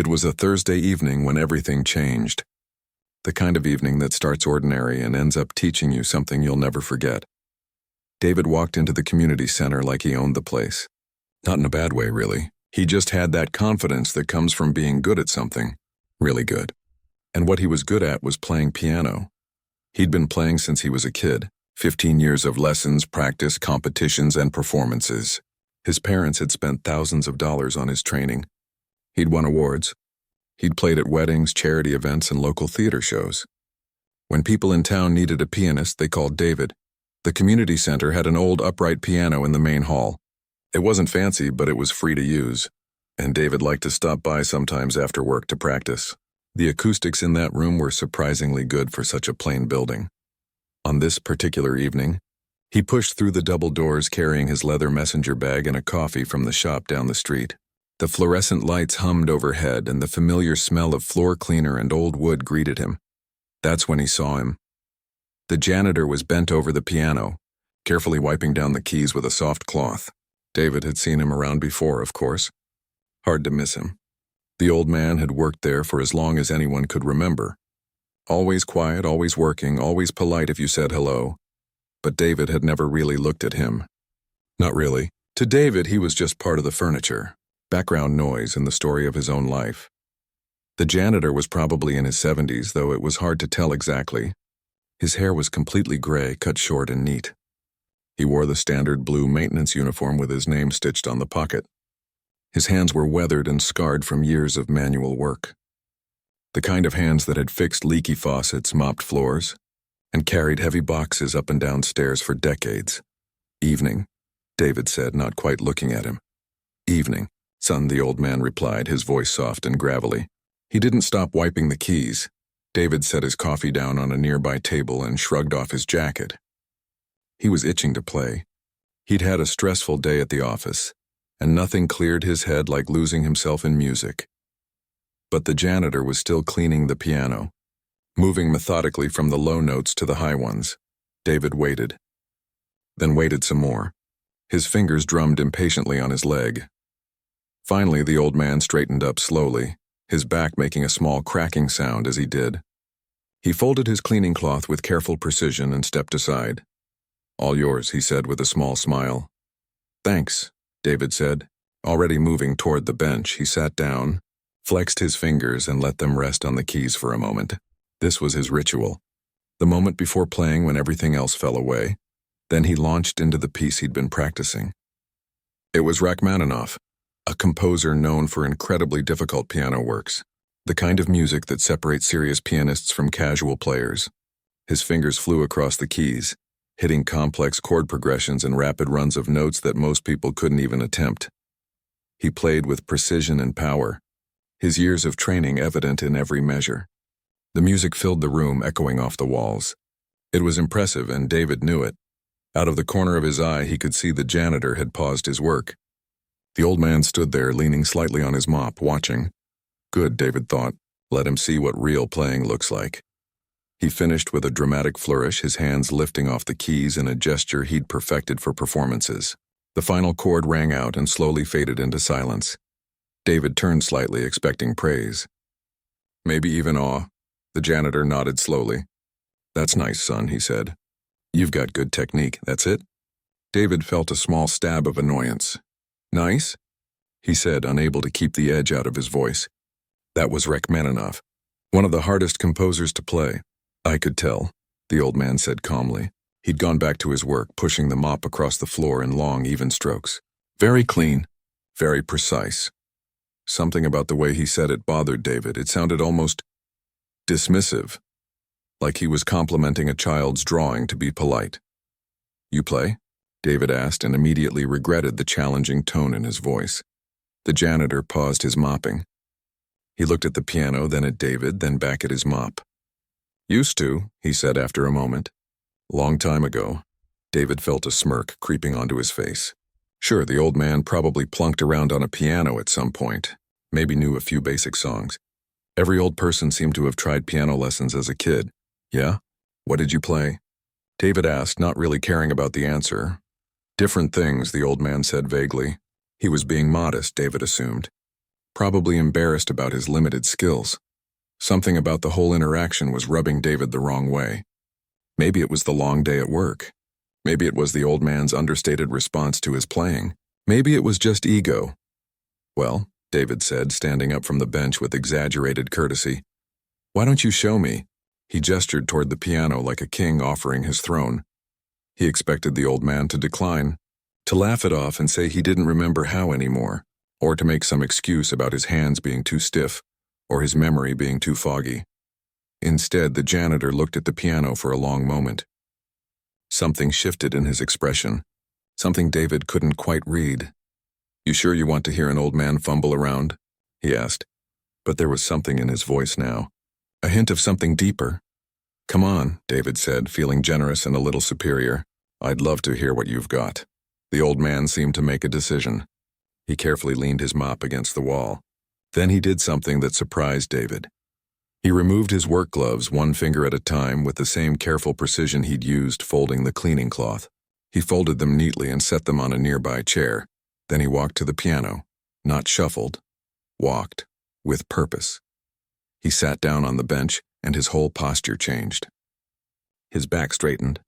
It was a Thursday evening when everything changed. The kind of evening that starts ordinary and ends up teaching you something you'll never forget. David walked into the community center like he owned the place. Not in a bad way, really. He just had that confidence that comes from being good at something. Really good. And what he was good at was playing piano. He'd been playing since he was a kid. 15 years of lessons, practice, competitions, and performances. His parents had spent thousands of dollars on his training. He'd won awards. He'd played at weddings, charity events, and local theater shows. When people in town needed a pianist, they called David. The community center had an old upright piano in the main hall. It wasn't fancy, but it was free to use, and David liked to stop by sometimes after work to practice. The acoustics in that room were surprisingly good for such a plain building. On this particular evening, he pushed through the double doors carrying his leather messenger bag and a coffee from the shop down the street. The fluorescent lights hummed overhead and the familiar smell of floor cleaner and old wood greeted him. That's when he saw him. The janitor was bent over the piano, carefully wiping down the keys with a soft cloth. David had seen him around before, of course. Hard to miss him. The old man had worked there for as long as anyone could remember. Always quiet, always working, always polite if you said hello. But David had never really looked at him. Not really. To David, he was just part of the furniture, background noise in the story of his own life. The janitor was probably in his 70s, though it was hard to tell exactly. His hair was completely gray, cut short and neat. He wore the standard blue maintenance uniform with his name stitched on the pocket. His hands were weathered and scarred from years of manual work. The kind of hands that had fixed leaky faucets, mopped floors, and carried heavy boxes up and down stairs for decades. Evening, David said, not quite looking at him. Evening, son, the old man replied, his voice soft and gravelly. He didn't stop wiping the keys. David set his coffee down on a nearby table and shrugged off his jacket. He was itching to play. He'd had a stressful day at the office, and nothing cleared his head like losing himself in music. But the janitor was still cleaning the piano, moving methodically from the low notes to the high ones. David waited, then waited some more. His fingers drummed impatiently on his leg. Finally, the old man straightened up slowly, his back making a small cracking sound as he did. He folded his cleaning cloth with careful precision and stepped aside. All yours, he said with a small smile. Thanks, David said. Already moving toward the bench, he sat down, flexed his fingers and let them rest on the keys for a moment. This was his ritual. The moment before playing when everything else fell away. Then he launched into the piece he'd been practicing. It was Rachmaninoff, a composer known for incredibly difficult piano works, the kind of music that separates serious pianists from casual players. His fingers flew across the keys, hitting complex chord progressions and rapid runs of notes that most people couldn't even attempt. He played with precision and power, his years of training evident in every measure. The music filled the room, echoing off the walls. It was impressive, and David knew it. Out of the corner of his eye, he could see the janitor had paused his work. The old man stood there, leaning slightly on his mop, watching. Good, David thought. Let him see what real playing looks like. He finished with a dramatic flourish, his hands lifting off the keys in a gesture he'd perfected for performances. The final chord rang out and slowly faded into silence. David turned slightly, expecting praise. Maybe even awe. The janitor nodded slowly. That's nice, son, he said. You've got good technique, that's it? David felt a small stab of annoyance. Nice? He said, unable to keep the edge out of his voice. That was Rachmaninoff, one of the hardest composers to play. I could tell, the old man said calmly. He'd gone back to his work, pushing the mop across the floor in long, even strokes. Very clean, very precise. Something about the way he said it bothered David. It sounded almost dismissive, like he was complimenting a child's drawing to be polite. You play? David asked and immediately regretted the challenging tone in his voice. The janitor paused his mopping. He looked at the piano, then at David, then back at his mop. Used to, he said after a moment. Long time ago. David felt a smirk creeping onto his face. Sure, the old man probably plunked around on a piano at some point, maybe knew a few basic songs. Every old person seemed to have tried piano lessons as a kid. Yeah? What did you play? David asked, not really caring about the answer. Different things, the old man said vaguely. He was being modest, David assumed. probably embarrassed about his limited skills. Something about the whole interaction was rubbing David the wrong way. Maybe it was the long day at work. Maybe it was the old man's understated response to his playing. Maybe it was just ego. "Well," David said, standing up from the bench with exaggerated courtesy, "why don't you show me?" He gestured toward the piano like a king offering his throne. He expected the old man to decline, to laugh it off and say he didn't remember how anymore, or to make some excuse about his hands being too stiff or his memory being too foggy. Instead, the janitor looked at the piano for a long moment. Something shifted in his expression, something David couldn't quite read. "You sure you want to hear an old man fumble around?" he asked. But there was something in his voice now, a hint of something deeper. "Come on," David said, feeling generous and a little superior. "I'd love to hear what you've got." The old man seemed to make a decision. He carefully leaned his mop against the wall. Then he did something that surprised David. He removed his work gloves one finger at a time with the same careful precision he'd used folding the cleaning cloth. He folded them neatly and set them on a nearby chair. Then he walked to the piano, not shuffled, walked, with purpose. He sat down on the bench, and his whole posture changed. His back straightened.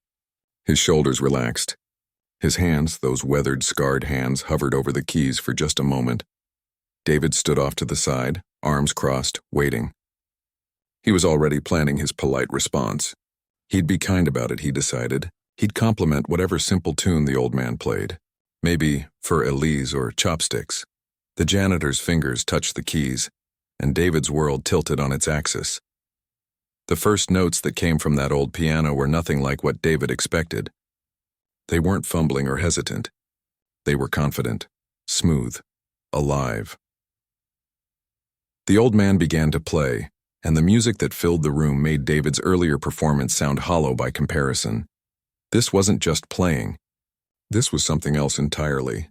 His shoulders relaxed. His hands, those weathered, scarred hands, hovered over the keys for just a moment. David stood off to the side, arms crossed, waiting. He was already planning his polite response. He'd be kind about it, he decided. He'd compliment whatever simple tune the old man played. Maybe for Elise or Chopsticks. The janitor's fingers touched the keys, and David's world tilted on its axis. The first notes that came from that old piano were nothing like what David expected. They weren't fumbling or hesitant. They were confident, smooth, alive. The old man began to play, and the music that filled the room made David's earlier performance sound hollow by comparison. This wasn't just playing. This was something else entirely.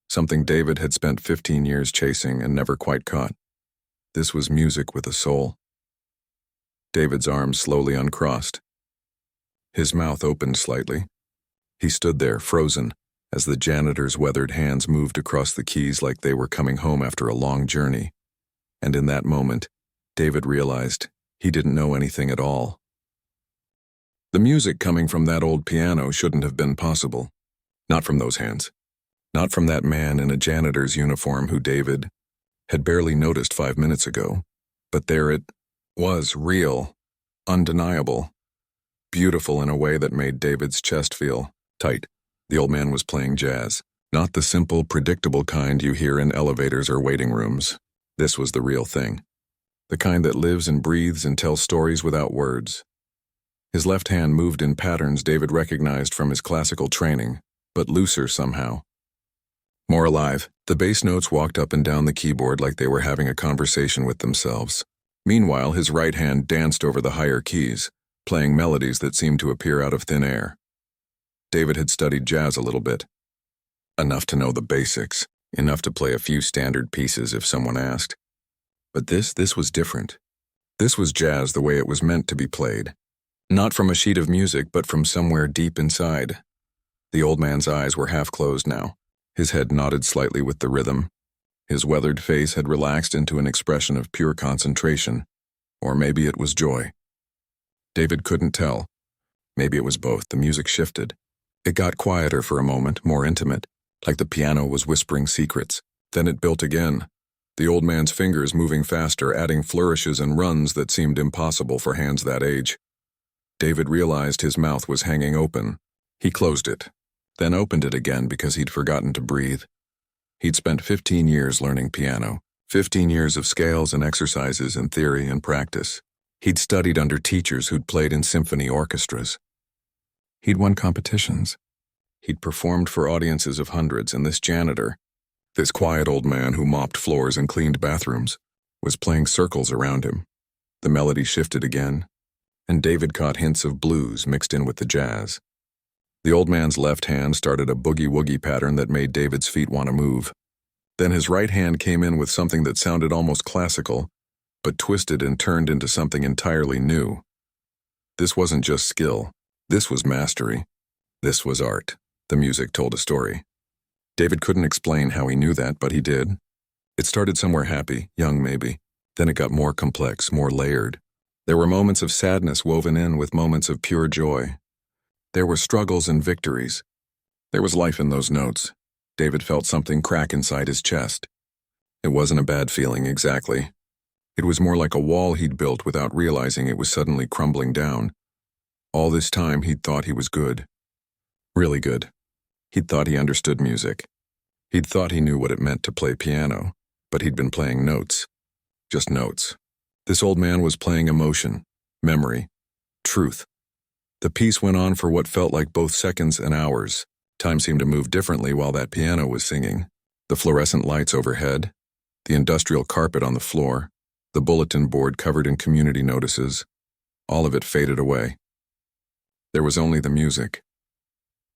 Something David had spent 15 years chasing and never quite caught. This was music with a soul. David's arms slowly uncrossed. His mouth opened slightly. He stood there, frozen, as the janitor's weathered hands moved across the keys like they were coming home after a long journey. And in that moment, David realized he didn't know anything at all. The music coming from that old piano shouldn't have been possible. Not from those hands. Not from that man in a janitor's uniform who David had barely noticed 5 minutes ago. But there it was, real, undeniable, beautiful in a way that made David's chest feel tight. The old man was playing jazz, not the simple, predictable kind you hear in elevators or waiting rooms. This was the real thing. The kind that lives and breathes and tells stories without words. His left hand moved in patterns David recognized from his classical training, but looser somehow. More alive, the bass notes walked up and down the keyboard like they were having a conversation with themselves. Meanwhile, his right hand danced over the higher keys, playing melodies that seemed to appear out of thin air. David had studied jazz a little bit. Enough to know the basics, enough to play a few standard pieces if someone asked. But this was different. This was jazz the way it was meant to be played. Not from a sheet of music, but from somewhere deep inside. The old man's eyes were half closed now. His head nodded slightly with the rhythm. His weathered face had relaxed into an expression of pure concentration. Or maybe it was joy. David couldn't tell. Maybe it was both. The music shifted. It got quieter for a moment, more intimate, like the piano was whispering secrets. Then it built again. The old man's fingers moving faster, adding flourishes and runs that seemed impossible for hands that age. David realized his mouth was hanging open. He closed it, then opened it again because he'd forgotten to breathe. He'd spent 15 years learning piano, 15 years of scales and exercises and theory and practice. He'd studied under teachers who'd played in symphony orchestras. He'd won competitions. He'd performed for audiences of hundreds, and this janitor, this quiet old man who mopped floors and cleaned bathrooms, was playing circles around him. The melody shifted again, and David caught hints of blues mixed in with the jazz. The old man's left hand started a boogie-woogie pattern that made David's feet want to move. Then his right hand came in with something that sounded almost classical, but twisted and turned into something entirely new. This wasn't just skill. This was mastery. This was art. The music told a story. David couldn't explain how he knew that, but he did. It started somewhere happy, young maybe. Then it got more complex, more layered. There were moments of sadness woven in with moments of pure joy. There were struggles and victories. There was life in those notes. David felt something crack inside his chest. It wasn't a bad feeling exactly. It was more like a wall he'd built without realizing it was suddenly crumbling down. All this time he'd thought he was good. Really good. He'd thought he understood music. He'd thought he knew what it meant to play piano, but he'd been playing notes. Just notes. This old man was playing emotion, memory, truth. The piece went on for what felt like both seconds and hours. Time seemed to move differently while that piano was singing. The fluorescent lights overhead, the industrial carpet on the floor, the bulletin board covered in community notices, all of it faded away. There was only the music.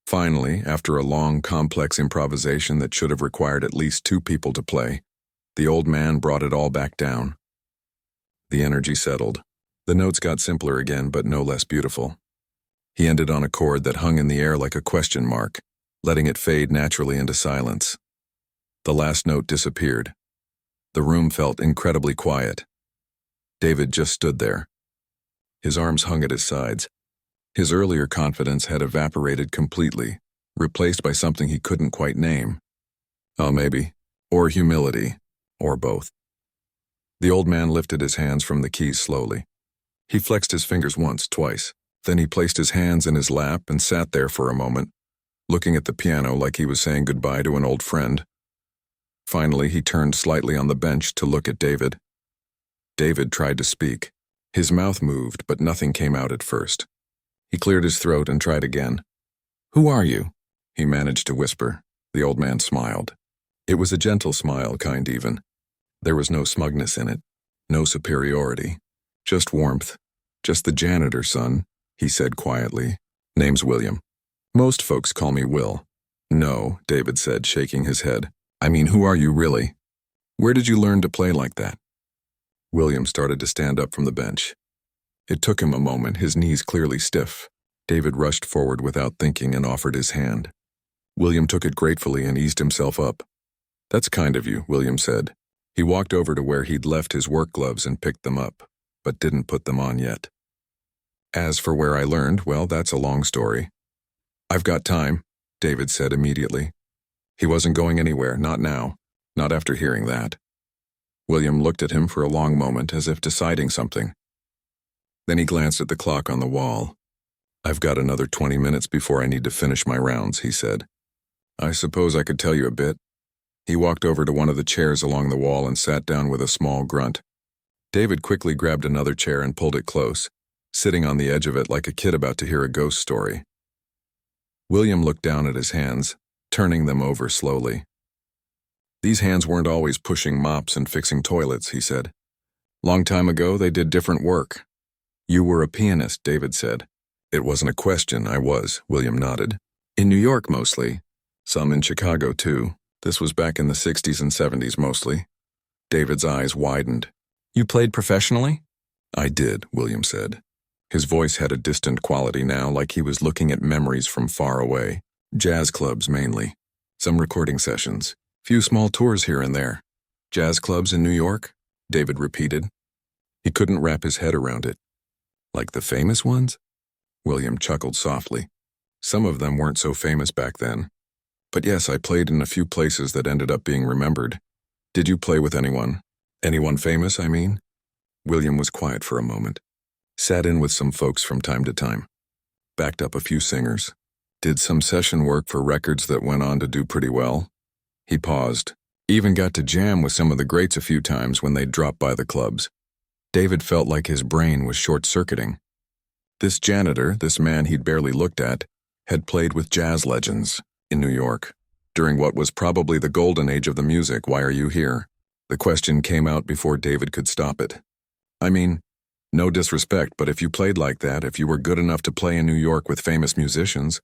Finally, after a long, complex improvisation that should have required at least 2 people to play, the old man brought it all back down. The energy settled. The notes got simpler again, but no less beautiful. He ended on a chord that hung in the air like a question mark, letting it fade naturally into silence. The last note disappeared. The room felt incredibly quiet. David just stood there. His arms hung at his sides. His earlier confidence had evaporated completely, replaced by something he couldn't quite name. Oh, maybe. Or humility. Or both. The old man lifted his hands from the keys slowly. He flexed his fingers once, twice. Then he placed his hands in his lap and sat there for a moment, looking at the piano like he was saying goodbye to an old friend. Finally, he turned slightly on the bench to look at David. David tried to speak. His mouth moved, but nothing came out at first. He cleared his throat and tried again. "Who are you?" he managed to whisper. The old man smiled. It was a gentle smile, kind even. There was no smugness in it, no superiority, just warmth. "Just the janitor, son," he said quietly. "Name's William. Most folks call me Will." "No," David said, shaking his head. "I mean, who are you really? Where did you learn to play like that?" William started to stand up from the bench. It took him a moment, his knees clearly stiff. David rushed forward without thinking and offered his hand. William took it gratefully and eased himself up. "That's kind of you," William said. He walked over to where he'd left his work gloves and picked them up, but didn't put them on yet. "As for where I learned, well, that's a long story." "I've got time," David said immediately. He wasn't going anywhere, not now, not after hearing that. William looked at him for a long moment as if deciding something. Then he glanced at the clock on the wall. "I've got another 20 minutes before I need to finish my rounds," he said. "I suppose I could tell you a bit." He walked over to one of the chairs along the wall and sat down with a small grunt. David quickly grabbed another chair and pulled it close, sitting on the edge of it like a kid about to hear a ghost story. William looked down at his hands, turning them over slowly. "These hands weren't always pushing mops and fixing toilets," he said. "Long time ago, they did different work." "You were a pianist," David said. "It wasn't a question, I was," William nodded. "In New York mostly. Some in Chicago too. This was back in the 60s and 70s mostly." David's eyes widened. "You played professionally?" "I did," William said. His voice had a distant quality now, like he was looking at memories from far away. "Jazz clubs mainly. Some recording sessions. Few small tours here and there." "Jazz clubs in New York?" David repeated. He couldn't wrap his head around it. "Like the famous ones?" William chuckled softly. "Some of them weren't so famous back then. But yes, I played in a few places that ended up being remembered." "Did you play with anyone? Anyone famous, I mean?" William was quiet for a moment. Sat in with some folks from time to time. Backed up a few singers. Did some session work for records that went on to do pretty well. He paused. Even got to jam with some of the greats a few times when they'd drop by the clubs. David felt like his brain was short-circuiting. This janitor, this man he'd barely looked at, had played with jazz legends in New York. During what was probably the golden age of the music, "Why are you here?" The question came out before David could stop it. "I mean, no disrespect, but if you played like that, if you were good enough to play in New York with famous musicians,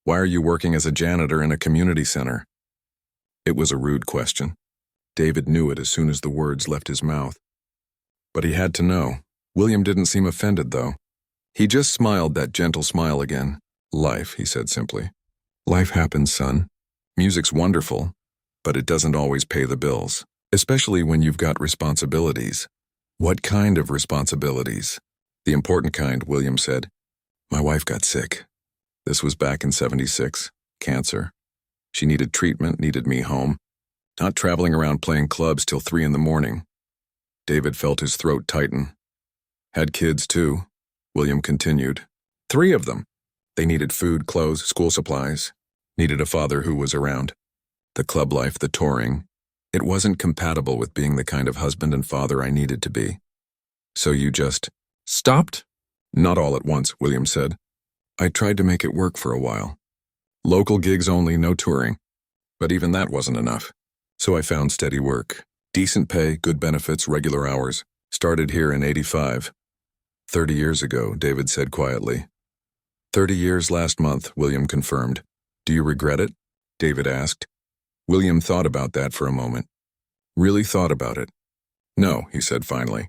why are you working as a janitor in a community center?" It was a rude question. David knew it as soon as the words left his mouth. But he had to know. William didn't seem offended, though. He just smiled that gentle smile again. "Life," he said simply. "Life happens, son. Music's wonderful, but it doesn't always pay the bills. especially when you've got responsibilities. What kind of responsibilities? The important kind, William said. My wife got sick. This was back in '76. Cancer. She needed treatment, needed me home. Not traveling around playing clubs till 3 in the morning. David felt his throat tighten. Had kids, too, William continued. 3 of them. They needed food, clothes, school supplies. Needed a father who was around. The club life, the touring. It wasn't compatible with being the kind of husband and father I needed to be. So you just stopped? Not all at once, William said. I tried to make it work for a while. Local gigs only, no touring. But even that wasn't enough. So I found steady work. Decent pay, good benefits, regular hours. Started here in '85. 30 years ago, David said quietly. 30 years last month, William confirmed. Do you regret it? David asked. William thought about that for a moment. Really thought about it. No, he said finally.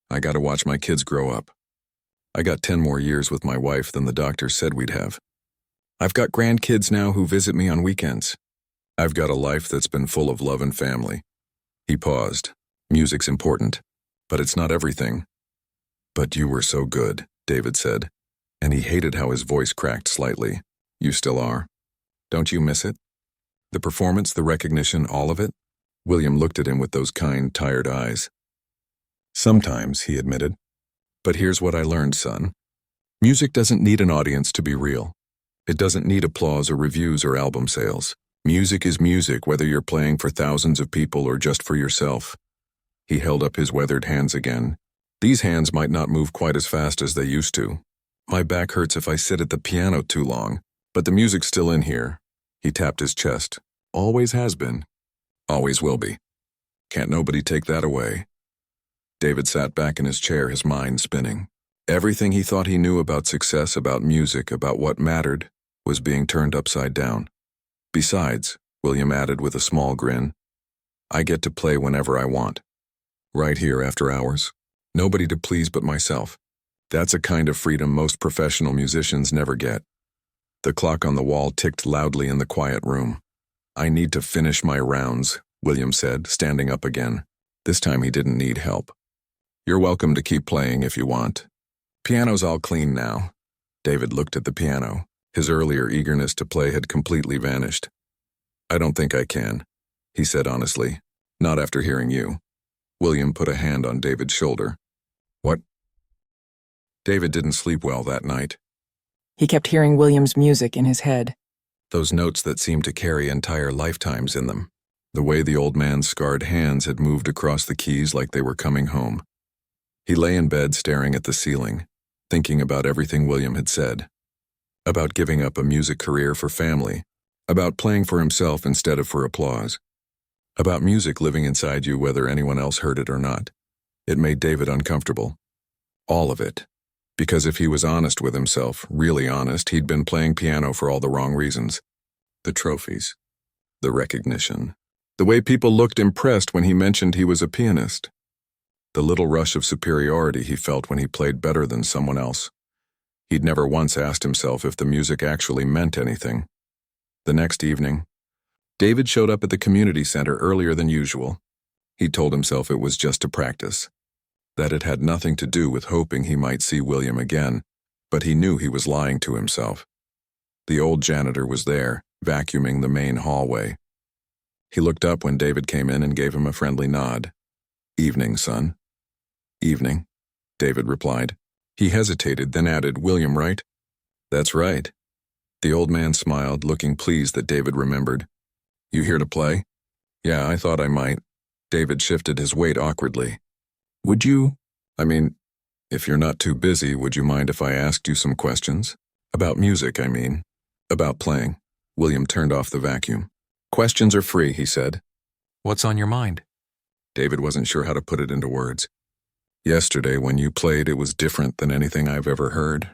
I gotta watch my kids grow up. I got 10 more years with my wife than the doctor said we'd have. I've got grandkids now who visit me on weekends. I've got a life that's been full of love and family. He paused. Music's important, but it's not everything. But you were so good, David said, and he hated how his voice cracked slightly. You still are. Don't you miss it? The performance, the recognition, all of it? William looked at him with those kind, tired eyes. Sometimes, he admitted. But here's what I learned, son. Music doesn't need an audience to be real. It doesn't need applause or reviews or album sales. Music is music, whether you're playing for thousands of people or just for yourself. He held up his weathered hands again. These hands might not move quite as fast as they used to. My back hurts if I sit at the piano too long, but the music's still in here. He tapped his chest. Always has been. Always will be. Can't nobody take that away. David sat back in his chair, his mind spinning. Everything he thought he knew about success, about music, about what mattered, was being turned upside down. Besides, William added with a small grin, I get to play whenever I want. Right here after hours. Nobody to please but myself. That's a kind of freedom most professional musicians never get. The clock on the wall ticked loudly in the quiet room. I need to finish my rounds, William said, standing up again. This time he didn't need help. You're welcome to keep playing if you want. Piano's all clean now. David looked at the piano. His earlier eagerness to play had completely vanished. I don't think I can, he said honestly. Not after hearing you. William put a hand on David's shoulder. What? David didn't sleep well that night. He kept hearing William's music in his head. Those notes that seemed to carry entire lifetimes in them. The way the old man's scarred hands had moved across the keys like they were coming home. He lay in bed staring at the ceiling, thinking about everything William had said. About giving up a music career for family. About playing for himself instead of for applause. About music living inside you whether anyone else heard it or not. It made David uncomfortable. All of it. Because if he was honest with himself, really honest, he'd been playing piano for all the wrong reasons. The trophies. The recognition. The way people looked impressed when he mentioned he was a pianist. The little rush of superiority he felt when he played better than someone else. He'd never once asked himself if the music actually meant anything. The next evening, David showed up at the community center earlier than usual. He told himself it was just to practice, that it had nothing to do with hoping he might see William again, but he knew he was lying to himself. The old janitor was there, vacuuming the main hallway. He looked up when David came in and gave him a friendly nod. Evening, son. Evening, David replied. He hesitated, then added, William, right? That's right. The old man smiled, looking pleased that David remembered. You here to play? Yeah, I thought I might. David shifted his weight awkwardly. Would you? If you're not too busy, would you mind if I asked you some questions? About music, I mean. About playing. William turned off the vacuum. Questions are free, he said. What's on your mind? David wasn't sure how to put it into words. Yesterday, when you played, it was different than anything I've ever heard.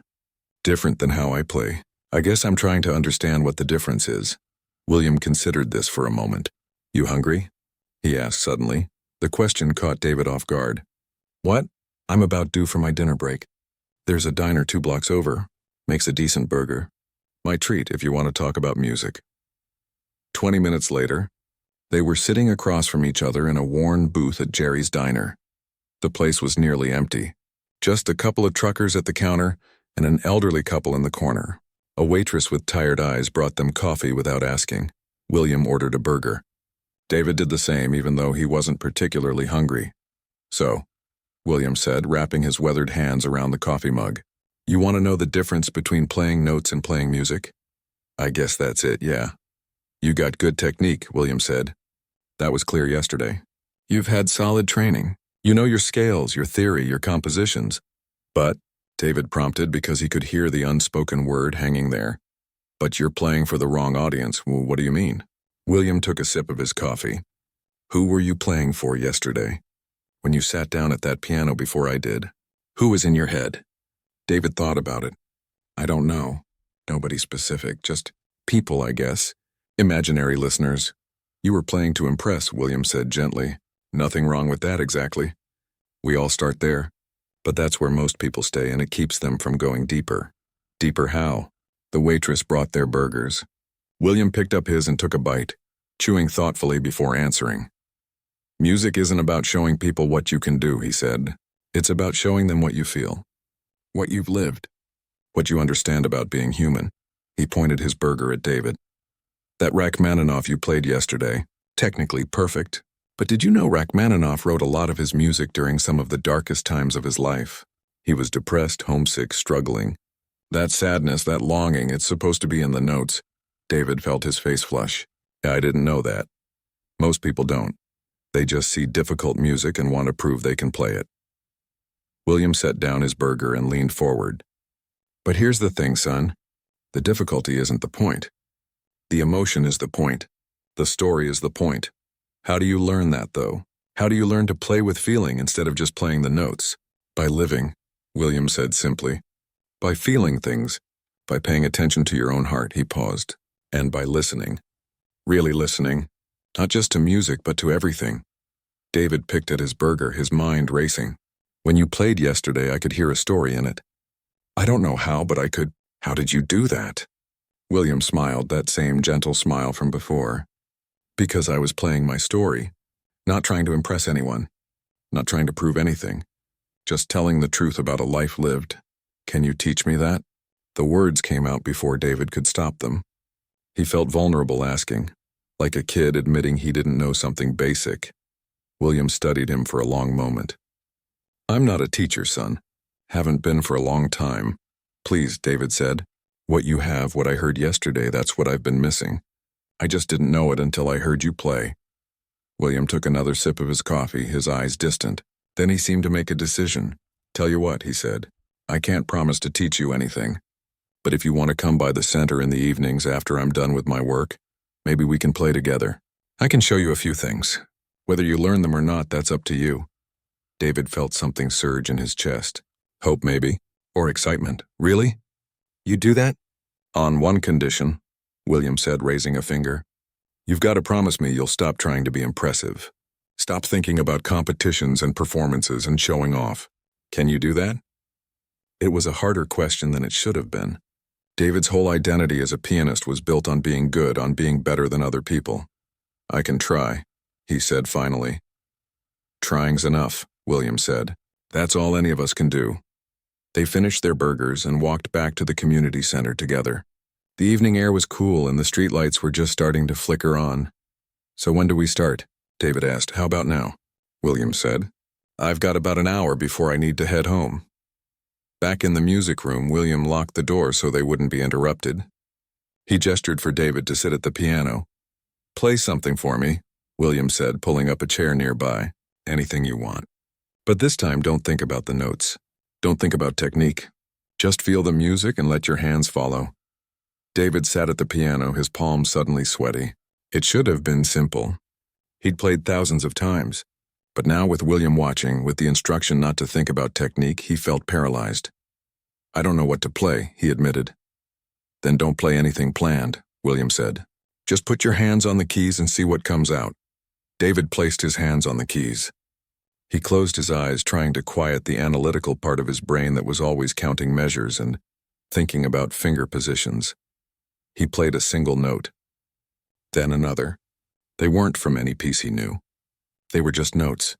Different than how I play. I guess I'm trying to understand what the difference is. William considered this for a moment. You hungry? He asked suddenly. The question caught David off guard. What? I'm about due for my dinner break. There's a diner 2 blocks over. Makes a decent burger. My treat if you want to talk about music. 20 minutes later, They were sitting across from each other in a worn booth at Jerry's Diner. The place was nearly empty. Just a couple of truckers at the counter and an elderly couple in the corner. A waitress with tired eyes brought them coffee without asking. William ordered a burger. David did the same, even though he wasn't particularly hungry. "So," William said, wrapping his weathered hands around the coffee mug, "you want to know the difference between playing notes and playing music?" "I guess that's it, yeah." "You got good technique," William said. "That was clear yesterday. You've had solid training. You know your scales, your theory, your compositions." "But," David prompted because he could hear the unspoken word hanging there. "But you're playing for the wrong audience. What do you mean?" William took a sip of his coffee. "Who were you playing for yesterday? When you sat down at that piano before I did? Who was in your head?" David thought about it. "I don't know. Nobody specific, just people, I guess. Imaginary listeners." "You were playing to impress," William said gently. "Nothing wrong with that exactly. We all start there. But that's where most people stay, and it keeps them from going deeper." "Deeper how?" The waitress brought their burgers. William picked up his and took a bite, chewing thoughtfully before answering. "Music isn't about showing people what you can do," he said. "It's about showing them what you feel. What you've lived. What you understand about being human." He pointed his burger at David. "That Rachmaninoff you played yesterday, technically perfect. But did you know Rachmaninoff wrote a lot of his music during some of the darkest times of his life? He was depressed, homesick, struggling. That sadness, that longing, it's supposed to be in the notes." David felt his face flush. "I didn't know that. Most people don't. They just see difficult music and want to prove they can play it." William set down his burger and leaned forward. "But here's the thing, son. The difficulty isn't the point. The emotion is the point. The story is the point. How do you learn that, though? How do you learn to play with feeling instead of just playing the notes?" "By living," William said simply. "By feeling things. By paying attention to your own heart," he paused. "And by listening. Really listening. Not just to music, but to everything." David picked at his burger, his mind racing. "When you played yesterday, I could hear a story in it. I don't know how, but I could." "How did you do that?" William smiled, that same gentle smile from before. "Because I was playing my story. Not trying to impress anyone. Not trying to prove anything. Just telling the truth about a life lived. Can you teach me that?" The words came out before David could stop them. He felt vulnerable asking, like a kid admitting he didn't know something basic. William studied him for a long moment. "I'm not a teacher, son. Haven't been for a long time." "Please," David said. "What you have, what I heard yesterday, that's what I've been missing. I just didn't know it until I heard you play." William took another sip of his coffee, his eyes distant. Then he seemed to make a decision. "Tell you what," he said. "I can't promise to teach you anything. But if you want to come by the center in the evenings after I'm done with my work, maybe we can play together. I can show you a few things. Whether you learn them or not, that's up to you." David felt something surge in his chest. Hope, maybe. Or excitement. "Really? You do that?" "On one condition," William said, raising a finger. "You've got to promise me you'll stop trying to be impressive. Stop thinking about competitions and performances and showing off. Can you do that?" It was a harder question than it should have been. David's whole identity as a pianist was built on being good, on being better than other people. "I can try," he said finally. "Trying's enough," William said. "That's all any of us can do." They finished their burgers and walked back to the community center together. The evening air was cool and the streetlights were just starting to flicker on. "So when do we start?" David asked. "How about now?" William said. "I've got about an hour before I need to head home." Back in the music room, William locked the door so they wouldn't be interrupted. He gestured for David to sit at the piano. "Play something for me," William said, pulling up a chair nearby. "Anything you want. But this time, don't think about the notes. Don't think about technique. Just feel the music and let your hands follow." David sat at the piano, his palms suddenly sweaty. It should have been simple. He'd played thousands of times. But now, with William watching, with the instruction not to think about technique, he felt paralyzed. "I don't know what to play," he admitted. "Then don't play anything planned," William said. "Just put your hands on the keys and see what comes out." David placed his hands on the keys. He closed his eyes, trying to quiet the analytical part of his brain that was always counting measures and thinking about finger positions. He played a single note. Then another. They weren't from any piece he knew. They were just notes.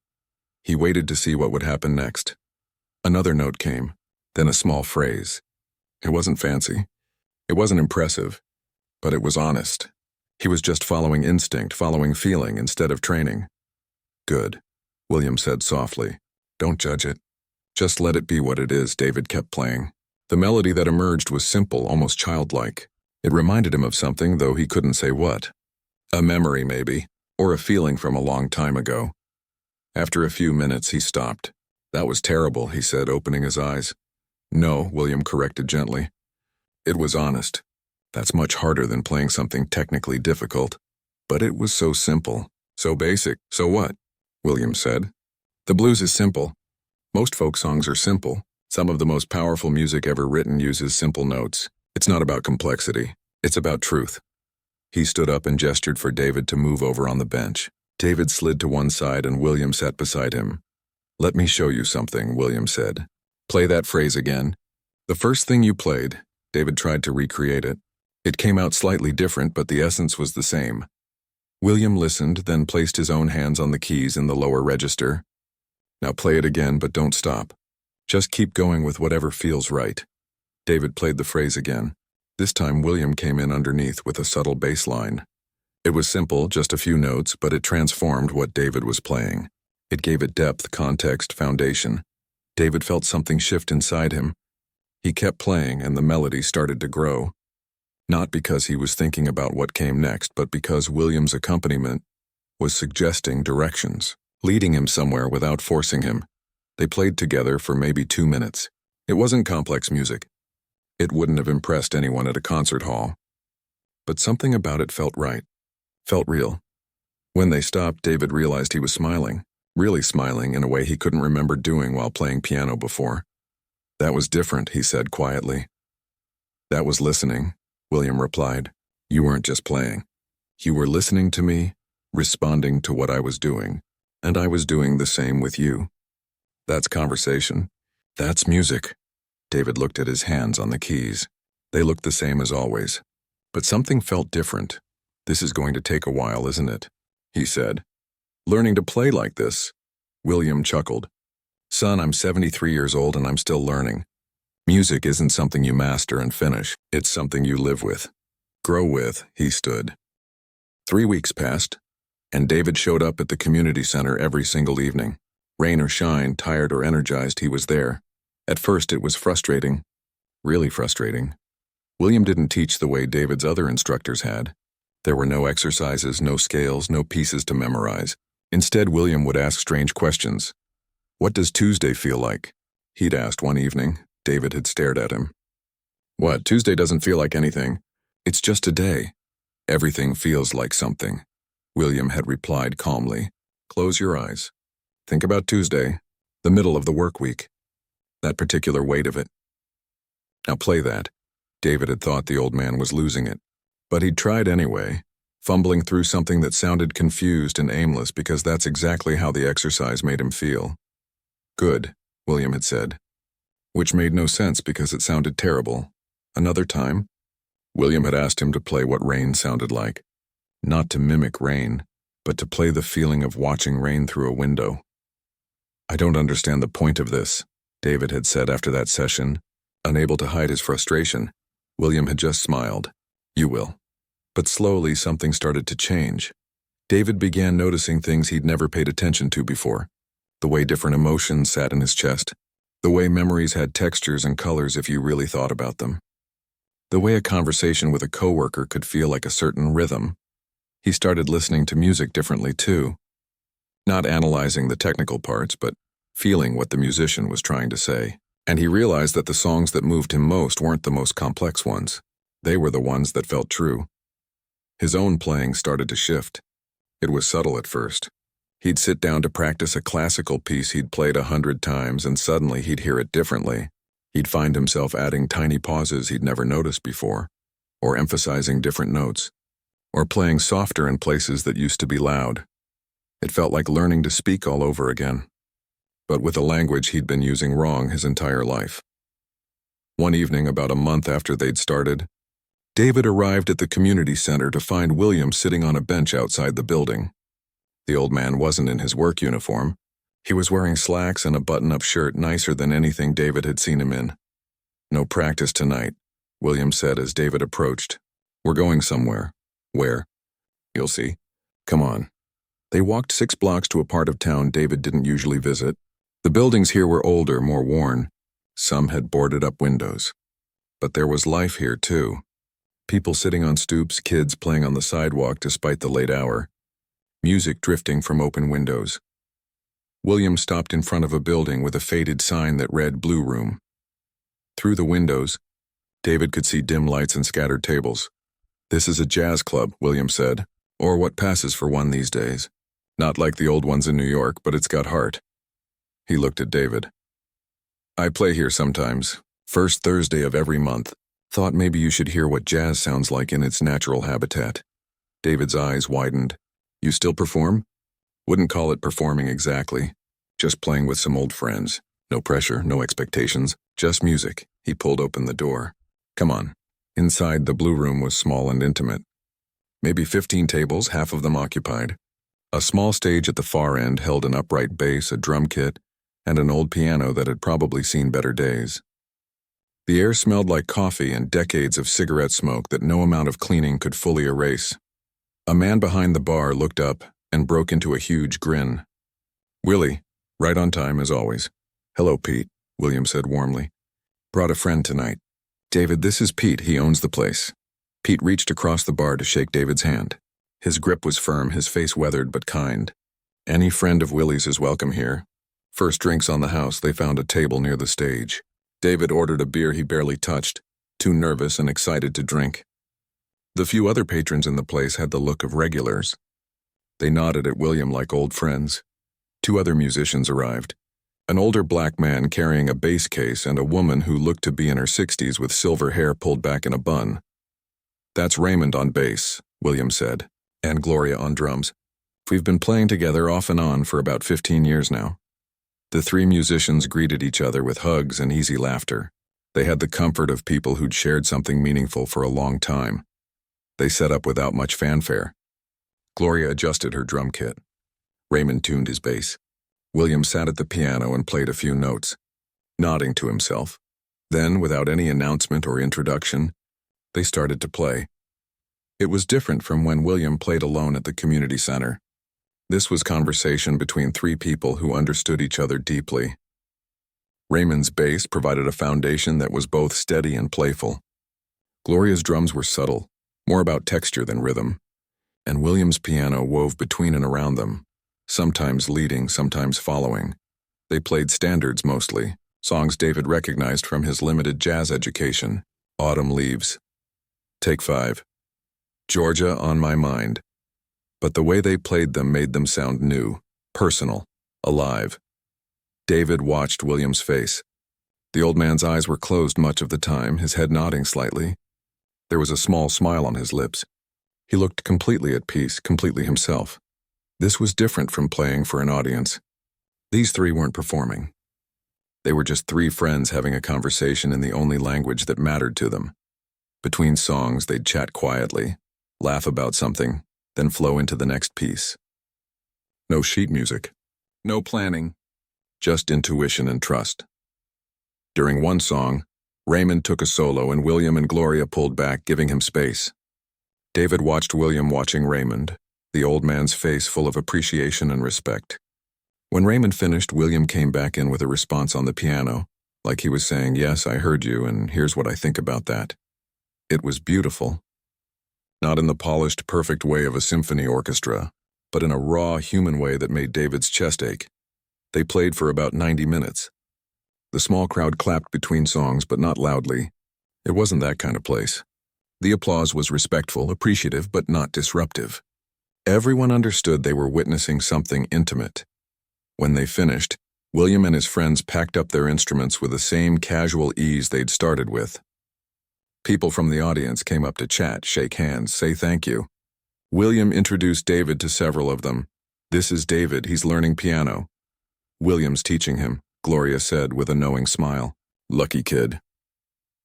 He waited to see what would happen next. Another note came, then a small phrase. It wasn't fancy. It wasn't impressive, but it was honest. He was just following instinct, following feeling instead of training. Good, William said softly. Don't judge it. Just let it be what it is, David kept playing. The melody that emerged was simple, almost childlike. It reminded him of something, though he couldn't say what. A memory, maybe, or a feeling from a long time ago. After a few minutes, he stopped. That was terrible, he said, opening his eyes. No, William corrected gently. It was honest. That's much harder than playing something technically difficult. But it was so simple, so basic. So what? William said. The blues is simple. Most folk songs are simple. Some of the most powerful music ever written uses simple notes. It's not about complexity. It's about truth. He stood up and gestured for David to move over on the bench. David slid to one side and William sat beside him. Let me show you something, William said. Play that phrase again. The first thing you played, David tried to recreate it. It came out slightly different, but the essence was the same. William listened, then placed his own hands on the keys in the lower register. Now play it again, but don't stop. Just keep going with whatever feels right. David played the phrase again. This time William came in underneath with a subtle bass line. It was simple, just a few notes, but it transformed what David was playing. It gave it depth, context, foundation. David felt something shift inside him. He kept playing and the melody started to grow. Not because he was thinking about what came next, but because William's accompaniment was suggesting directions, leading him somewhere without forcing him. They played together for maybe 2 minutes. It wasn't complex music. It wouldn't have impressed anyone at a concert hall. But something about it felt right, felt real. When they stopped, David realized he was smiling, really smiling in a way he couldn't remember doing while playing piano before. That was different, he said quietly. That was listening, William replied. You weren't just playing. You were listening to me, responding to what I was doing, and I was doing the same with you. That's conversation. That's music. David looked at his hands on the keys. They looked the same as always. But something felt different. This is going to take a while, isn't it? He said. Learning to play like this. William chuckled. Son, I'm 73 years old and I'm still learning. Music isn't something you master and finish. It's something you live with. Grow with, he stood. 3 weeks passed, and David showed up at the community center every single evening. Rain or shine, tired or energized, he was there. At first it was frustrating, really frustrating. William didn't teach the way David's other instructors had. There were no exercises, no scales, no pieces to memorize. Instead, William would ask strange questions. What does Tuesday feel like? He'd asked one evening. David had stared at him. What, Tuesday doesn't feel like anything. It's just a day. Everything feels like something. William had replied calmly. Close your eyes. Think about Tuesday, the middle of the work week. That particular weight of it. Now play that. David had thought the old man was losing it. But he'd tried anyway, fumbling through something that sounded confused and aimless because that's exactly how the exercise made him feel. Good, William had said. Which made no sense because it sounded terrible. Another time, William had asked him to play what rain sounded like. Not to mimic rain, but to play the feeling of watching rain through a window. I don't understand the point of this, David had said after that session. Unable to hide his frustration, William had just smiled. You will. But slowly something started to change. David began noticing things he'd never paid attention to before. The way different emotions sat in his chest. The way memories had textures and colors if you really thought about them. The way a conversation with a coworker could feel like a certain rhythm. He started listening to music differently too. Not analyzing the technical parts, but feeling what the musician was trying to say. And he realized that the songs that moved him most weren't the most complex ones. They were the ones that felt true. His own playing started to shift. It was subtle at first. He'd sit down to practice a classical piece he'd played 100 times, and suddenly he'd hear it differently. He'd find himself adding tiny pauses he'd never noticed before, or emphasizing different notes, or playing softer in places that used to be loud. It felt like learning to speak all over again, but with a language he'd been using wrong his entire life. One evening, about a month after they'd started, David arrived at the community center to find William sitting on a bench outside the building. The old man wasn't in his work uniform. He was wearing slacks and a button-up shirt nicer than anything David had seen him in. "No practice tonight," William said as David approached. "We're going somewhere." "Where?" "You'll see. Come on." They walked 6 blocks to a part of town David didn't usually visit. The buildings here were older, more worn. Some had boarded-up windows. But there was life here, too. People sitting on stoops, kids playing on the sidewalk despite the late hour. Music drifting from open windows. William stopped in front of a building with a faded sign that read Blue Room. Through the windows, David could see dim lights and scattered tables. "This is a jazz club," William said, "or what passes for one these days. Not like the old ones in New York, but it's got heart." He looked at David. "I play here sometimes, first Thursday of every month. Thought maybe you should hear what jazz sounds like in its natural habitat." David's eyes widened. "You still perform?" "Wouldn't call it performing exactly. Just playing with some old friends. No pressure, no expectations, just music." He pulled open the door. "Come on." Inside, the Blue Room was small and intimate. Maybe 15 tables, half of them occupied. A small stage at the far end held an upright bass, a drum kit, and an old piano that had probably seen better days. The air smelled like coffee and decades of cigarette smoke that no amount of cleaning could fully erase. A man behind the bar looked up and broke into a huge grin. "Willie, right on time as always." "Hello, Pete," William said warmly. "Brought a friend tonight." "David, this is Pete. He owns the place." Pete reached across the bar to shake David's hand. His grip was firm, his face weathered but kind. "Any friend of Willie's is welcome here." First drinks on the house, they found a table near the stage. David ordered a beer he barely touched, too nervous and excited to drink. The few other patrons in the place had the look of regulars. They nodded at William like old friends. 2 other musicians arrived. An older black man carrying a bass case and a woman who looked to be in her 60s with silver hair pulled back in a bun. "That's Raymond on bass," William said, "and Gloria on drums. We've been playing together off and on for about 15 years now." The 3 musicians greeted each other with hugs and easy laughter. They had the comfort of people who'd shared something meaningful for a long time. They set up without much fanfare. Gloria adjusted her drum kit. Raymond tuned his bass. William sat at the piano and played a few notes, nodding to himself. Then, without any announcement or introduction, they started to play. It was different from when William played alone at the community center. This was conversation between 3 people who understood each other deeply. Raymond's bass provided a foundation that was both steady and playful. Gloria's drums were subtle, more about texture than rhythm. And William's piano wove between and around them, sometimes leading, sometimes following. They played standards mostly, songs David recognized from his limited jazz education. "Autumn Leaves." "Take 5. "Georgia on My Mind." But the way they played them made them sound new, personal, alive. David watched William's face. The old man's eyes were closed much of the time, his head nodding slightly. There was a small smile on his lips. He looked completely at peace, completely himself. This was different from playing for an audience. These 3 weren't performing. They were just 3 friends having a conversation in the only language that mattered to them. Between songs, they'd chat quietly, laugh about something, then flow into the next piece. No sheet music, no planning, just intuition and trust. During one song, Raymond took a solo and William and Gloria pulled back, giving him space. David watched William watching Raymond, the old man's face full of appreciation and respect. When Raymond finished, William came back in with a response on the piano, like he was saying, "Yes, I heard you, and here's what I think about that." It was beautiful. Not in the polished, perfect way of a symphony orchestra, but in a raw, human way that made David's chest ache. They played for about 90 minutes. The small crowd clapped between songs, but not loudly. It wasn't that kind of place. The applause was respectful, appreciative, but not disruptive. Everyone understood they were witnessing something intimate. When they finished, William and his friends packed up their instruments with the same casual ease they'd started with. People from the audience came up to chat, shake hands, say thank you. William introduced David to several of them. "This is David, he's learning piano." "William's teaching him," Gloria said with a knowing smile. "Lucky kid."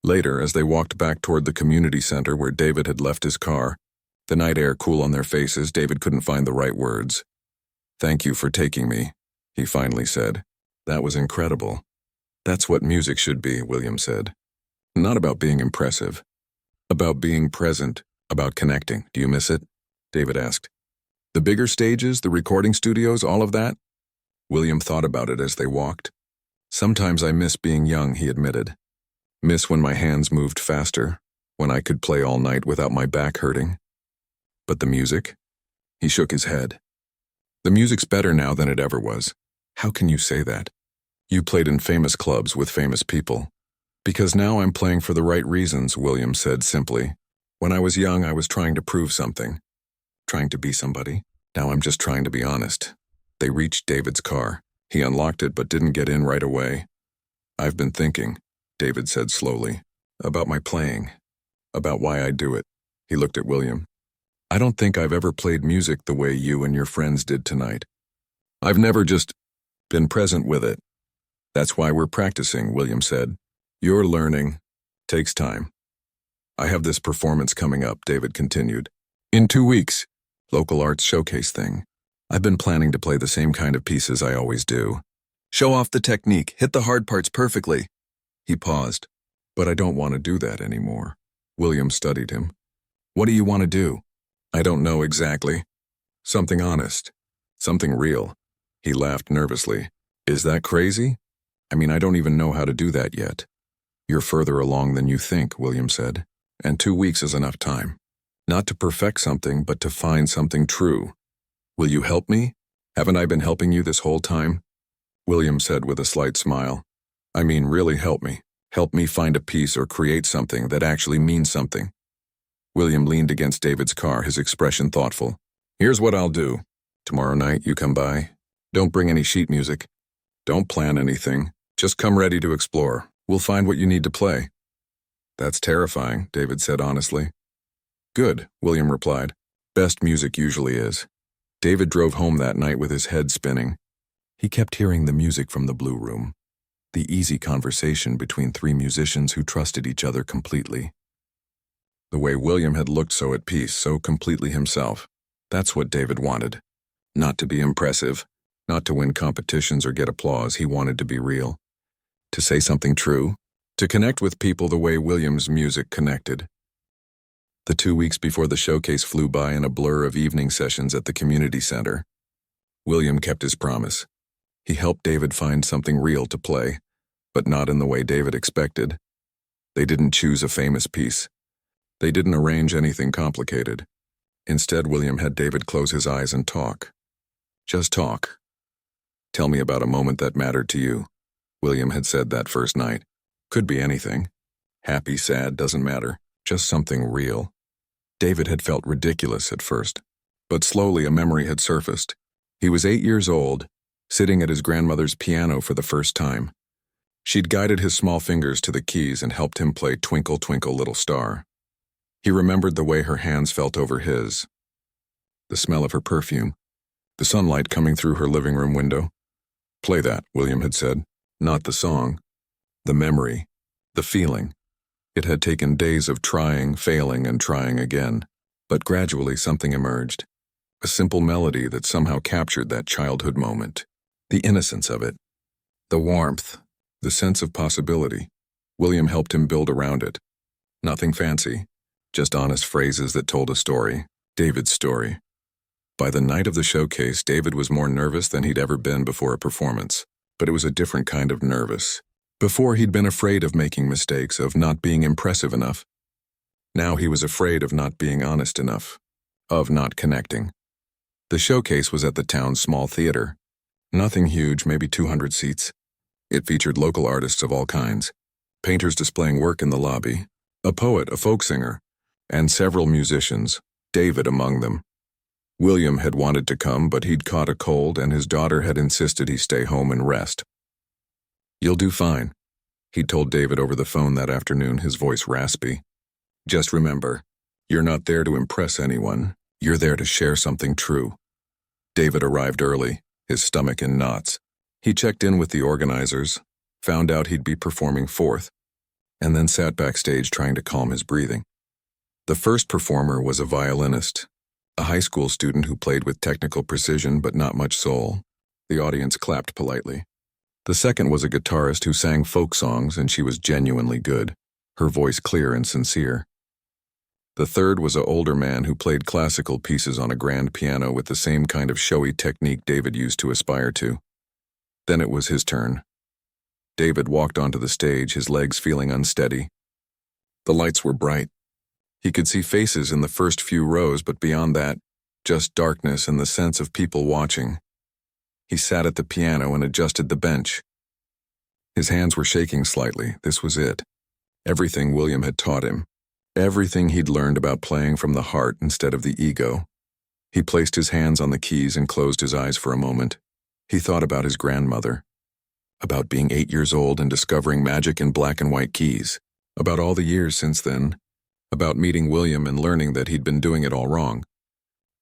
Later, as they walked back toward the community center where David had left his car, the night air cool on their faces, David couldn't find the right words. "Thank you for taking me," he finally said. "That was incredible." "That's what music should be," William said. "Not about being impressive. About being present, about connecting. Do you miss it?" David asked. "The bigger stages, the recording studios, all of that?" William thought about it as they walked. "Sometimes I miss being young," he admitted. "Miss when my hands moved faster, when I could play all night without my back hurting." "But the music?" He shook his head. "The music's better now than it ever was." "How can you say that?" "You played in famous clubs with famous people." "Because now I'm playing for the right reasons," William said simply. "When I was young, I was trying to prove something. Trying to be somebody. Now I'm just trying to be honest." They reached David's car. He unlocked it but didn't get in right away. "I've been thinking," David said slowly, "about my playing. About why I do it." He looked at William. "I don't think I've ever played music the way you and your friends did tonight. I've never just been present with it." "That's why we're practicing," William said. "You're learning. Takes time." "I have this performance coming up," David continued. "In 2 weeks. Local arts showcase thing. I've been planning to play the same kind of pieces I always do. Show off the technique, hit the hard parts perfectly." He paused. "But I don't want to do that anymore." William studied him. "What do you want to do?" "I don't know exactly. Something honest. Something real." He laughed nervously. "Is that crazy? I mean, I don't even know how to do that yet." "You're further along than you think," William said. "And 2 weeks is enough time. Not to perfect something, but to find something true. Will you help me? Haven't I been helping you this whole time?" William said with a slight smile. "I mean, really help me. Help me find a piece or create something that actually means something." William leaned against David's car, his expression thoughtful. "Here's what I'll do. Tomorrow night you come by. Don't bring any sheet music. Don't plan anything. Just come ready to explore. We'll find what you need to play." "That's terrifying," David said honestly. "Good," William replied. "Best music usually is." David drove home that night with his head spinning. He kept hearing the music from the Blue Room, the easy conversation between 3 musicians who trusted each other completely. The way William had looked so at peace, so completely himself. That's what David wanted. Not to be impressive, not to win competitions or get applause. He wanted to be real. To say something true, to connect with people the way William's music connected. The 2 weeks before the showcase flew by in a blur of evening sessions at the community center. William kept his promise. He helped David find something real to play, but not in the way David expected. They didn't choose a famous piece. They didn't arrange anything complicated. Instead, William had David close his eyes and talk. Just talk. "Tell me about a moment that mattered to you," William had said that first night. Could be anything. Happy, sad, doesn't matter. Just something real. David had felt ridiculous at first, but slowly a memory had surfaced. He was 8 years old, sitting at his grandmother's piano for the first time. She'd guided his small fingers to the keys and helped him play Twinkle, Twinkle, Little Star. He remembered the way her hands felt over his, the smell of her perfume, the sunlight coming through her living room window. "Play that," William had said. Not the song. The memory. The feeling. It had taken days of trying, failing, and trying again, but gradually something emerged. A simple melody that somehow captured that childhood moment. The innocence of it. The warmth. The sense of possibility. William helped him build around it. Nothing fancy. Just honest phrases that told a story. David's story. By the night of the showcase, David was more nervous than he'd ever been before a performance, but it was a different kind of nervous. Before, he'd been afraid of making mistakes, of not being impressive enough. Now he was afraid of not being honest enough, of not connecting. The showcase was at the town's small theater. Nothing huge, maybe 200 seats. It featured local artists of all kinds, painters displaying work in the lobby, a poet, a folk singer, and several musicians, David among them. William had wanted to come, but he'd caught a cold and his daughter had insisted he stay home and rest. "You'll do fine," he'd told David over the phone that afternoon, his voice raspy. "Just remember, you're not there to impress anyone. You're there to share something true." David arrived early, his stomach in knots. He checked in with the organizers, found out he'd be performing fourth. and then sat backstage trying to calm his breathing. The first performer was a violinist, a high school student who played with technical precision but not much soul. The audience clapped politely. The second was a guitarist who sang folk songs, and she was genuinely good, her voice clear and sincere. The third was an older man who played classical pieces on a grand piano with the same kind of showy technique David used to aspire to. Then it was his turn. David walked onto the stage, his legs feeling unsteady. The lights were bright. He could see faces in the first few rows, but beyond that, just darkness and the sense of people watching. He sat at the piano and adjusted the bench. His hands were shaking slightly. This was it. Everything William had taught him. Everything he'd learned about playing from the heart instead of the ego. He placed his hands on the keys and closed his eyes for a moment. He thought about his grandmother. About being 8 years old and discovering magic in black and white keys. About all the years since then. About meeting William and learning that he'd been doing it all wrong.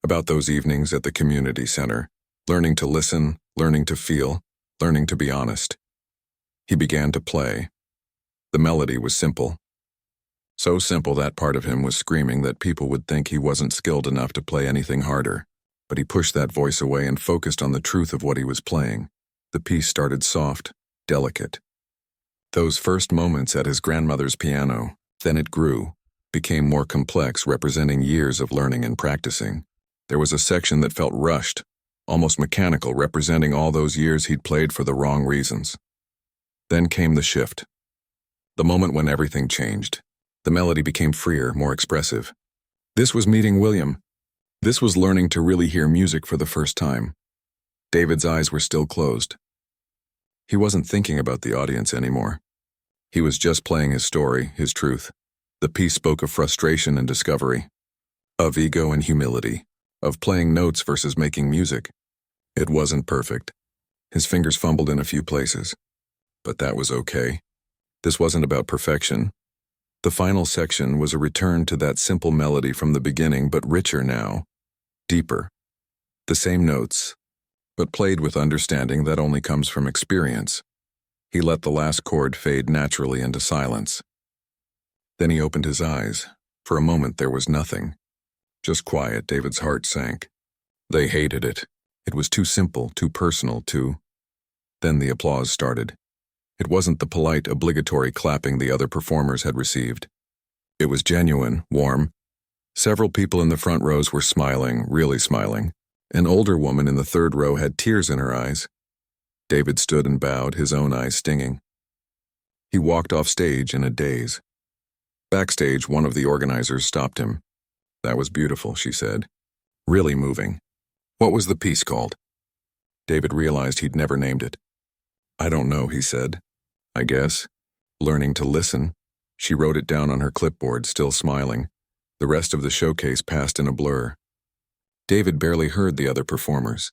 About those evenings at the community center, learning to listen, learning to feel, learning to be honest. He began to play. The melody was simple. So simple that part of him was screaming that people would think he wasn't skilled enough to play anything harder. But he pushed that voice away and focused on the truth of what he was playing. The piece started soft, delicate. Those first moments at his grandmother's piano, then it grew, became more complex, representing years of learning and practicing. There was a section that felt rushed, almost mechanical, representing all those years he'd played for the wrong reasons. Then came the shift. The moment when everything changed. The melody became freer, more expressive. This was meeting William. This was learning to really hear music for the first time. David's eyes were still closed. He wasn't thinking about the audience anymore. He was just playing his story, his truth. The piece spoke of frustration and discovery, of ego and humility, of playing notes versus making music. It wasn't perfect. His fingers fumbled in a few places. But that was okay. This wasn't about perfection. The final section was a return to that simple melody from the beginning, but richer now, deeper. The same notes, but played with understanding that only comes from experience. He let the last chord fade naturally into silence. Then he opened his eyes. For a moment there was nothing. Just quiet. David's heart sank. They hated it. It was too simple, too personal, too... Then the applause started. It wasn't the polite, obligatory clapping the other performers had received. It was genuine, warm. Several people in the front rows were smiling, really smiling. An older woman in the third row had tears in her eyes. David stood and bowed, his own eyes stinging. He walked off stage in a daze. Backstage, one of the organizers stopped him. "That was beautiful," she said. "Really moving. What was the piece called?" David realized he'd never named it. "I don't know," he said. "I guess. Learning to listen." She wrote it down on her clipboard, still smiling. The rest of the showcase passed in a blur. David barely heard the other performers.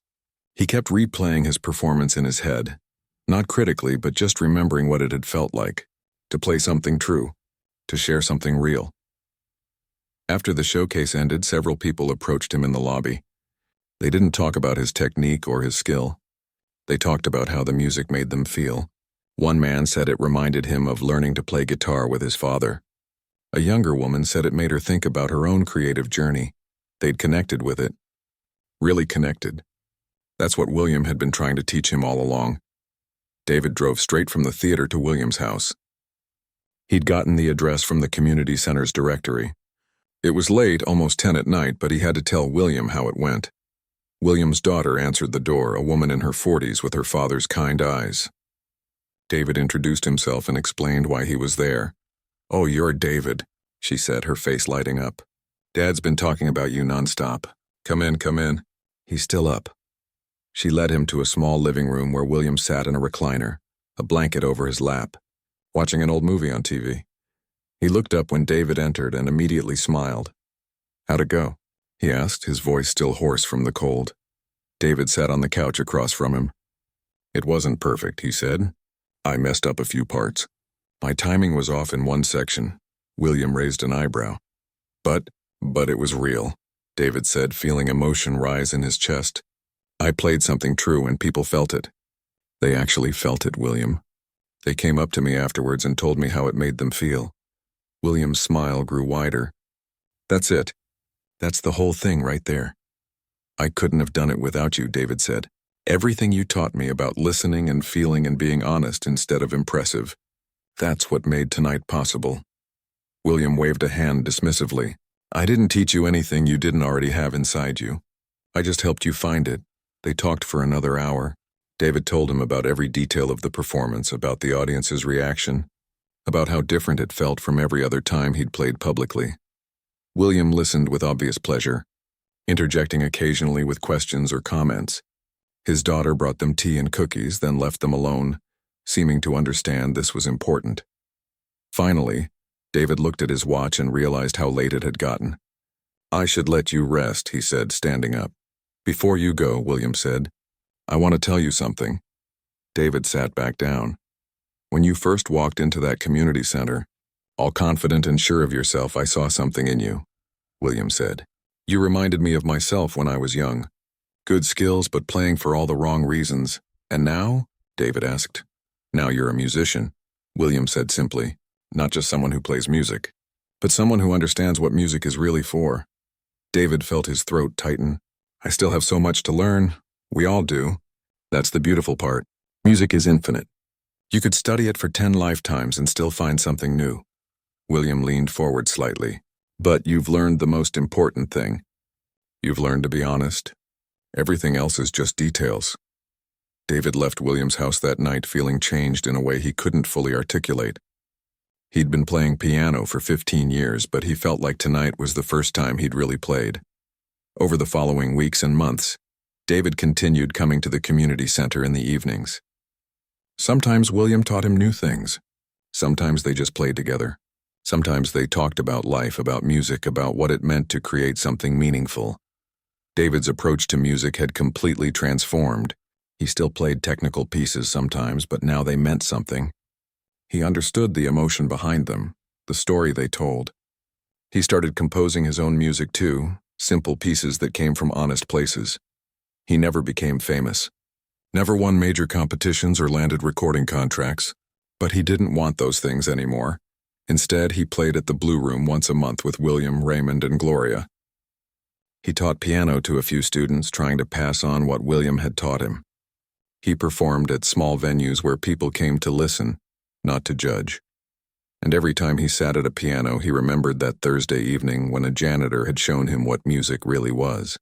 He kept replaying his performance in his head, not critically, but just remembering what it had felt like, to play something true, to share something real. After the showcase ended, several people approached him in the lobby. They didn't talk about his technique or his skill. They talked about how the music made them feel. One man said it reminded him of learning to play guitar with his father. A younger woman said it made her think about her own creative journey. They'd connected with it. Really connected. That's what William had been trying to teach him all along. David drove straight from the theater to William's house. He'd gotten the address from the community center's directory. It was late, almost 10 at night, but he had to tell William how it went. William's daughter answered the door, a woman in her 40s with her father's kind eyes. David introduced himself and explained why he was there. "Oh, you're David," she said, her face lighting up. "Dad's been talking about you nonstop. Come in, come in." "He's still up." She led him to a small living room where William sat in a recliner, a blanket over his lap, watching an old movie on TV. He looked up when David entered and immediately smiled. "How'd it go?" he asked, his voice still hoarse from the cold. David sat on the couch across from him. "It wasn't perfect," he said. "I messed up a few parts. My timing was off in one section." William raised an eyebrow. But it was real," David said, feeling emotion rise in his chest. "I played something true and people felt it." "They actually felt it, William." They came up to me afterwards and told me how it made them feel. William's smile grew wider. That's it. That's the whole thing right there. I couldn't have done it without you, David said. Everything you taught me about listening and feeling and being honest instead of impressive. That's what made tonight possible. William waved a hand dismissively. I didn't teach you anything you didn't already have inside you. I just helped you find it. They talked for another hour. David told him about every detail of the performance, about the audience's reaction, about how different it felt from every other time he'd played publicly. William listened with obvious pleasure, interjecting occasionally with questions or comments. His daughter brought them tea and cookies, then left them alone, seeming to understand this was important. Finally, David looked at his watch and realized how late it had gotten. I should let you rest, he said, standing up. Before you go, William said, I want to tell you something. David sat back down. When you first walked into that community center, all confident and sure of yourself, I saw something in you, William said. You reminded me of myself when I was young. Good skills, but playing for all the wrong reasons. And now? David asked. Now you're a musician, William said simply. Not just someone who plays music, but someone who understands what music is really for. David felt his throat tighten. I still have so much to learn. We all do. That's the beautiful part. Music is infinite. You could study it for 10 lifetimes and still find something new. William leaned forward slightly. But you've learned the most important thing. You've learned to be honest. Everything else is just details. David left William's house that night feeling changed in a way he couldn't fully articulate. He'd been playing piano for 15 years, but he felt like tonight was the first time he'd really played. Over the following weeks and months, David continued coming to the community center in the evenings. Sometimes William taught him new things. Sometimes they just played together. Sometimes they talked about life, about music, about what it meant to create something meaningful. David's approach to music had completely transformed. He still played technical pieces sometimes, but now they meant something. He understood the emotion behind them, the story they told. He started composing his own music too, simple pieces that came from honest places. He never became famous, never won major competitions or landed recording contracts, but he didn't want those things anymore. Instead, he played at the Blue Room once a month with William, Raymond, and Gloria. He taught piano to a few students, trying to pass on what William had taught him. He performed at small venues where people came to listen, not to judge. And every time he sat at a piano, he remembered that Thursday evening when a janitor had shown him what music really was.